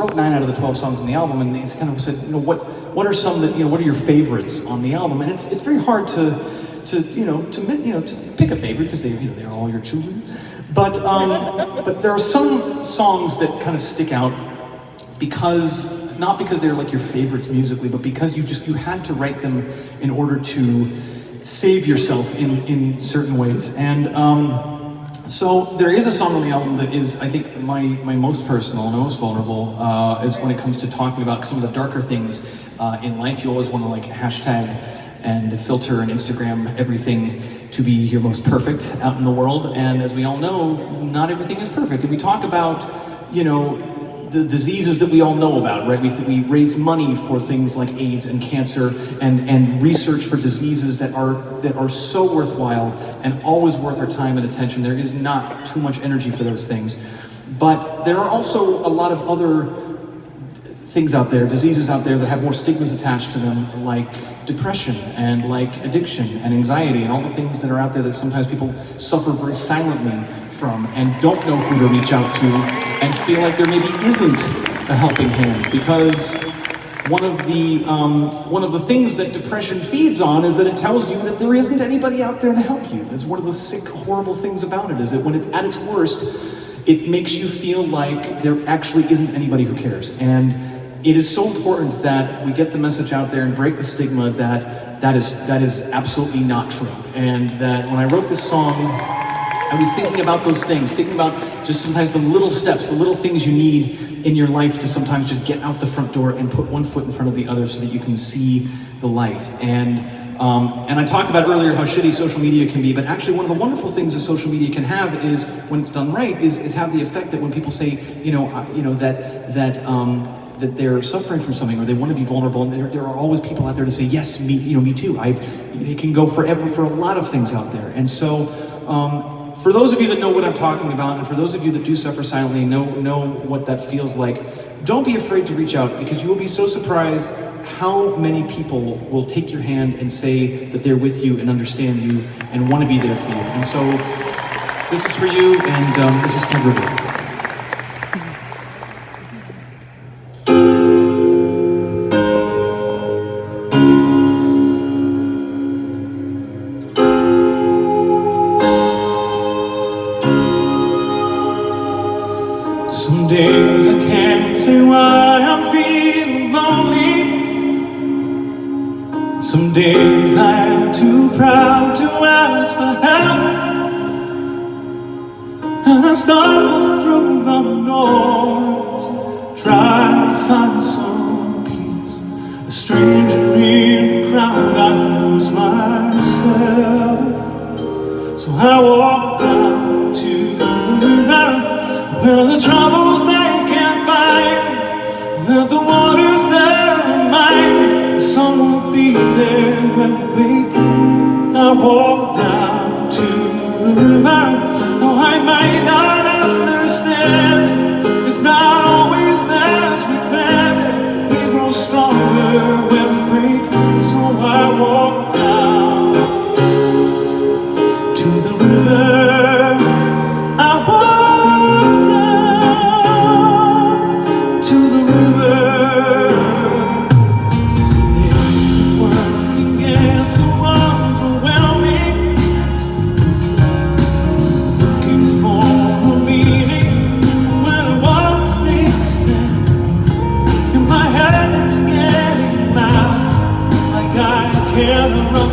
wrote 9 out of the 12 songs on the album, and he's kind of said, what are some that, what are your favorites on the album? And it's very hard to pick a favorite because they're all your children. But there are some songs that kind of stick out not because they're like your favorites musically, but because you had to write them in order to save yourself in certain ways. And so there is a song on the album that is, I think, my most personal and most vulnerable, is when it comes to talking about some of the darker things in life. You always want to like hashtag and filter and Instagram everything to be your most perfect out in the world. And as we all know, not everything is perfect. And we talk about, the diseases that we all know about, right? We raise money for things like AIDS and cancer and research for diseases that are so worthwhile and always worth our time and attention. There is not too much energy for those things. But there are also a lot of other things out there, diseases out there that have more stigmas attached to them, like depression and like addiction and anxiety and all the things that are out there that sometimes people suffer very silently from and don't know who to reach out to and feel like there maybe isn't a helping hand, because one of the things that depression feeds on is that it tells you that there isn't anybody out there to help you. That's one of the sick, horrible things about it, is that when it's at its worst, it makes you feel like there actually isn't anybody who cares. And it is so important that we get the message out there and break the stigma that is absolutely not true. And that when I wrote this song, I was thinking about those things, thinking about just sometimes the little steps, the little things you need in your life to sometimes just get out the front door and put one foot in front of the other so that you can see the light. And I talked about earlier how shitty social media can be, but actually one of the wonderful things that social media can have is, when it's done right, is have the effect that when people say, that they're suffering from something or they want to be vulnerable, and there are always people out there to say, yes, me too. It can go forever for a lot of things out there. And so, for those of you that know what I'm talking about, and for those of you that do suffer silently, know what that feels like, don't be afraid to reach out, because you will be so surprised how many people will take your hand and say that they're with you and understand you and want to be there for you. And so this is for you, and this is called River. Some days I can't say why I'm feeling lonely. Some days I am too proud to ask for help, and I stumble through the noise, try to find some peace. A stranger in the crowd, I lose myself. So I walk down to the river, where the troubles they can't find, that the water's there in mine. The sun won't be there when we wake. I walk down to the river, though I might not understand. It's not always as we planned. We grow stronger when we break. So I walk down to the river. I walk can't run.